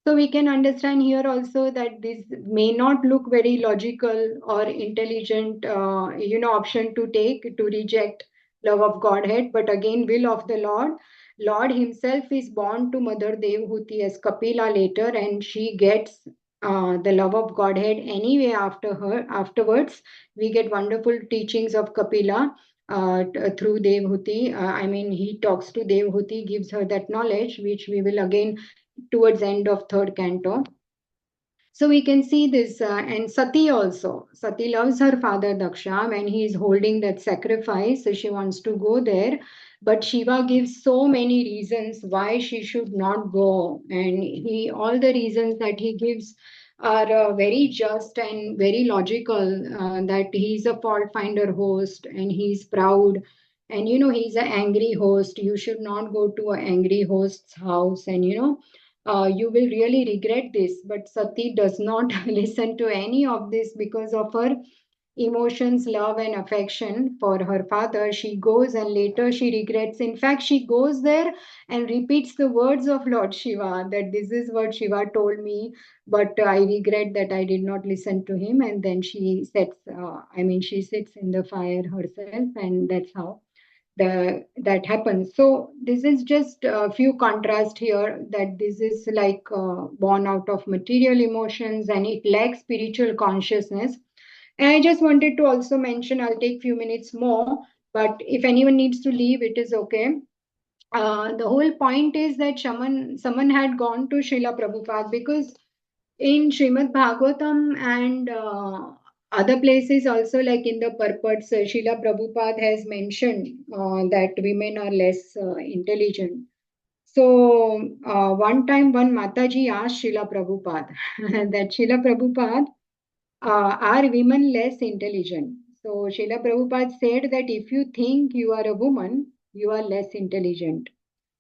Speaker 4: So we can understand here also that this may not look very logical or intelligent, option to take, to reject love of Godhead, but again, will of the Lord. Lord himself is born to Mother Devhuti as Kapila later, and she gets the love of Godhead anyway after her. Afterwards, we get wonderful teachings of Kapila. through Devhuti. I mean, he talks to Devhuti, gives her that knowledge, which we will again towards end of third canto. So we can see this, and Sati also. Sati loves her father Daksha when he is holding that sacrifice. So she wants to go there, but Shiva gives so many reasons why she should not go, and all the reasons that he gives are very just and very logical. That he's a fault finder host, and he's proud, and he's an angry host. You should not go to an angry host's house, and you will really regret this. But Sati does not listen to any of this because of her emotions, love, and affection for her father. She goes and later she regrets. In fact, she goes there and repeats the words of Lord Shiva, that this is what Shiva told me, but I regret that I did not listen to him. And then she she sits in the fire herself, and that's how that happens. So this is just a few contrast here, that this is like born out of material emotions and it lacks spiritual consciousness. And I just wanted to also mention, I'll take few minutes more, but if anyone needs to leave, it is okay. The whole point is that someone had gone to Srila Prabhupada, because in Srimad Bhagavatam and other places also, like in the purports, Srila Prabhupada has mentioned that women are less intelligent. So one time one Mataji asked Srila Prabhupada that Srila Prabhupada, are women less intelligent? So Srila Prabhupada said that if you think you are a woman, you are less intelligent.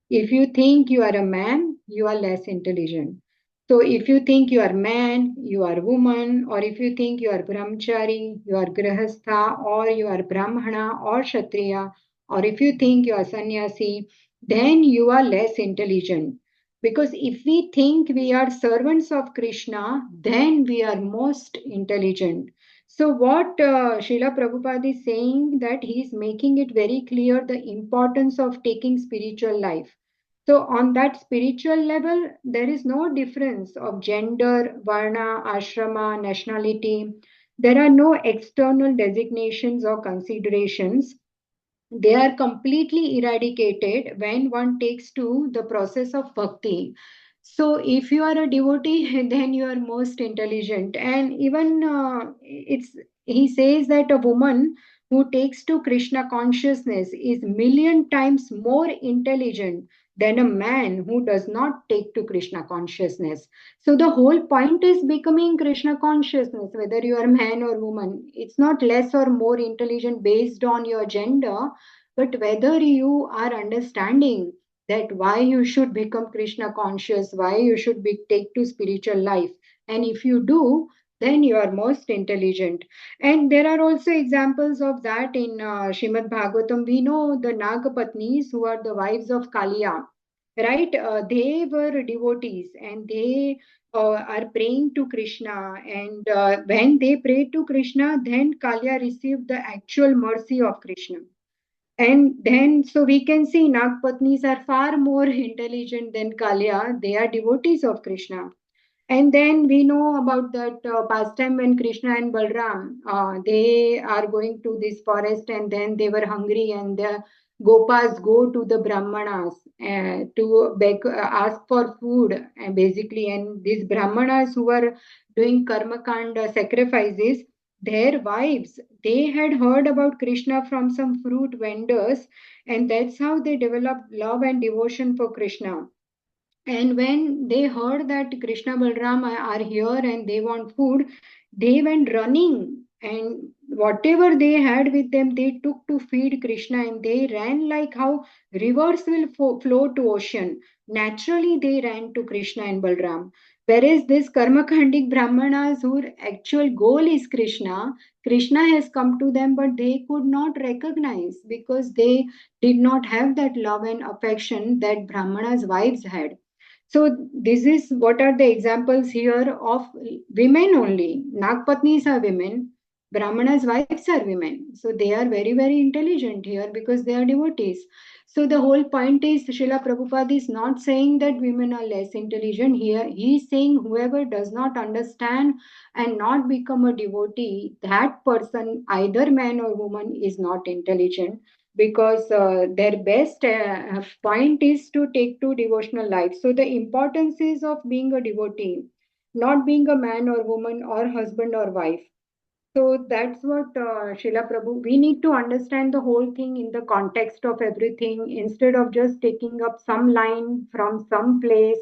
Speaker 4: If you think you are a man, you are less intelligent. So if you think you are man, you are woman, or if you think you are brahmachari, you are grihastha, or you are brahmana or kshatriya, or if you think you are sannyasi, then you are less intelligent. Because if we think we are servants of Krishna, then we are most intelligent. So what Srila Prabhupada is saying, that he is making it very clear the importance of taking spiritual life. So on that spiritual level, there is no difference of gender, varna, ashrama, nationality. There are no external designations or considerations. They are completely eradicated when one takes to the process of bhakti. So if you are a devotee, then you are most intelligent. And even it's he says that a woman who takes to Krishna consciousness is million times more intelligent than a man who does not take to Krishna consciousness. So the whole point is becoming Krishna consciousness, whether you are man or woman. It's not less or more intelligent based on your gender, but whether you are understanding that why you should become Krishna conscious, why you should take to spiritual life. And if you do, then you are most intelligent. And there are also examples of that in Srimad Bhagavatam. We know the Nagapatnis, who are the wives of Kaliya, right? They were devotees, and they are praying to Krishna. And when they prayed to Krishna, then Kaliya received the actual mercy of Krishna. And then, so we can see Nagpatnis are far more intelligent than Kalya. They are devotees of Krishna. And then we know about that pastime when Krishna and Balram, they are going to this forest, and then they were hungry, and the Gopas go to the Brahmanas to beg, ask for food, basically. And these Brahmanas who were doing karma kanda sacrifices, their wives, they had heard about Krishna from some fruit vendors, and that's how they developed love and devotion for Krishna. And when they heard that Krishna Balram are here and they want food, they went running, and whatever they had with them, they took to feed Krishna, and they ran like how rivers will flow to ocean. Naturally, they ran to Krishna and Balram. Whereas this Karmakandik Brahmanas, whose actual goal is Krishna, Krishna has come to them, but they could not recognize because they did not have that love and affection that Brahmanas' wives had. So this is what are the examples here of women only. Nagpatnis are women, Brahmana's wives are women. So they are very, very intelligent here because they are devotees. So the whole point is Srila Prabhupada is not saying that women are less intelligent here. He is saying whoever does not understand and not become a devotee, that person, either man or woman, is not intelligent because their best point is to take to devotional life. So the importance is of being a devotee, not being a man or woman or husband or wife. So that's what Srila Prabhu, we need to understand the whole thing in the context of everything instead of just taking up some line from some place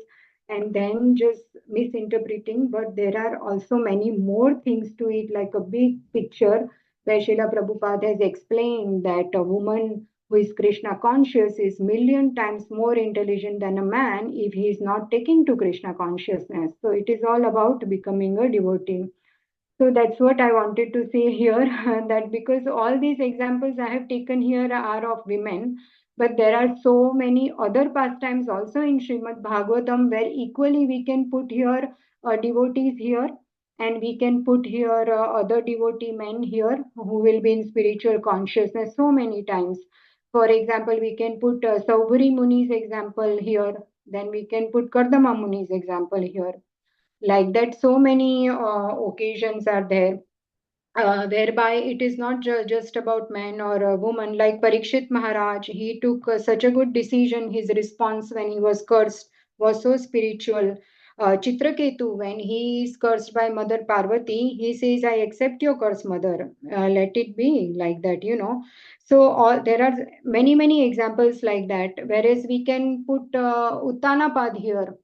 Speaker 4: and then just misinterpreting. But there are also many more things to it, like a big picture where Srila Prabhupada has explained that a woman who is Krishna conscious is million times more intelligent than a man if he is not taking to Krishna consciousness. So it is all about becoming a devotee. So that's what I wanted to say here that because all these examples I have taken here are of women, but there are so many other pastimes also in Srimad Bhagavatam where equally we can put here devotees here and we can put here other devotee men here who will be in spiritual consciousness so many times. For example, we can put Saubhuri Muni's example here, then we can put Kardama Muni's example here. Like that, so many occasions are there whereby it is not just about man or a woman. Like Parikshit Maharaj, he took such a good decision. His response when he was cursed was so spiritual. Chitraketu, when he is cursed by Mother Parvati, he says, I accept your curse, Mother. Let it be like that. So there are many, many examples like that. Whereas we can put Uttanapad here.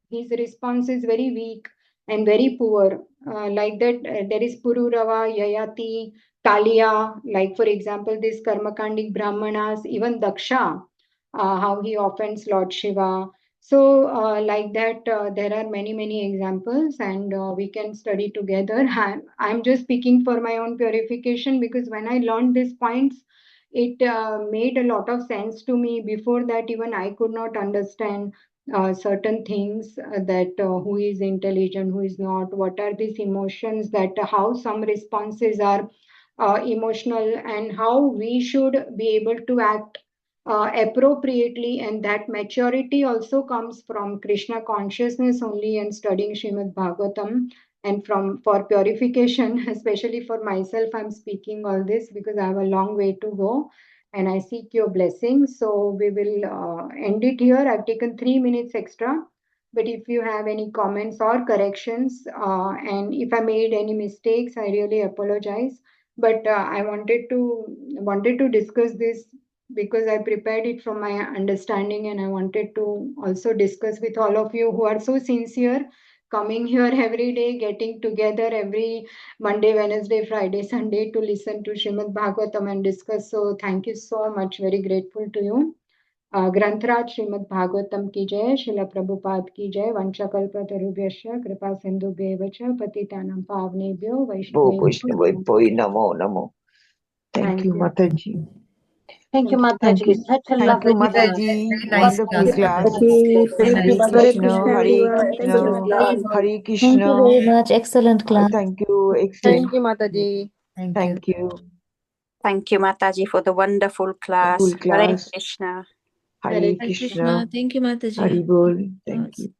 Speaker 4: His response is very weak and very poor. Like that, there is Pururava, Yayati, Kalia, like for example, this Karmakandik Brahmanas, even Daksha, how he offends Lord Shiva. So, like that, there are many, many examples, and we can study together. I'm just speaking for my own purification because when I learned these points, it made a lot of sense to me. Before that, even I could not understand certain things that who is intelligent, who is not, what are these emotions, that how some responses are emotional, and how we should be able to act appropriately. And that maturity also comes from Krishna consciousness only and studying Srimad Bhagavatam. And from for purification, especially for myself, I'm speaking all this because I have a long way to go and I seek your blessings. So we will end it here. I've taken 3 minutes extra. But if you have any comments or corrections, and if I made any mistakes, I really apologize. But I wanted to discuss this because I prepared it from my understanding, and I wanted to also discuss with all of you who are so sincere, coming here every day, getting together every Monday, Wednesday, Friday, Sunday to listen to Srimad Bhagavatam and discuss. So thank you so much. Very grateful to you. ग्रंथराज Shrimad Bhagavatam की जय, शिला प्रभुपाद की जय, वंशकल्पतरुभ्यश्च कृपा सिन्धुभ्येव च पतितानां पावनेभ्यो
Speaker 7: Bo
Speaker 4: वैष्णवेभ्यो
Speaker 7: Vaishnava
Speaker 4: नमः।
Speaker 7: Bhoi Namo Namo. Thank you, Mataji.
Speaker 2: Thank you,
Speaker 7: Thank
Speaker 2: Mataji.
Speaker 7: you.
Speaker 2: Such a
Speaker 7: Thank you,
Speaker 2: lovely
Speaker 1: Very,
Speaker 2: class.
Speaker 7: Mataji.
Speaker 1: very nice
Speaker 7: Wonderful
Speaker 1: class,
Speaker 7: class.
Speaker 1: Mataji. Very
Speaker 7: Hare
Speaker 1: nice
Speaker 5: Hare
Speaker 1: class.
Speaker 7: Krishna,
Speaker 5: Krishna,
Speaker 7: Hare
Speaker 5: everyone. Thank you,
Speaker 7: Krishna,
Speaker 5: Mataji.
Speaker 7: Hare
Speaker 5: Thank you
Speaker 7: Krishna.
Speaker 5: very much. Excellent class.
Speaker 7: Thank you.
Speaker 6: Thank
Speaker 7: Excellent.
Speaker 6: you, Mataji.
Speaker 1: Thank you.
Speaker 7: Thank you.
Speaker 8: Thank you, Mataji, for the wonderful class.
Speaker 7: Full
Speaker 8: Hare
Speaker 7: class.
Speaker 8: Krishna.
Speaker 7: Hare
Speaker 4: Hare
Speaker 5: Hare
Speaker 7: Krishna.
Speaker 5: Krishna. Thank you,
Speaker 7: Hari
Speaker 5: Mataji.
Speaker 7: Bol. Thank you.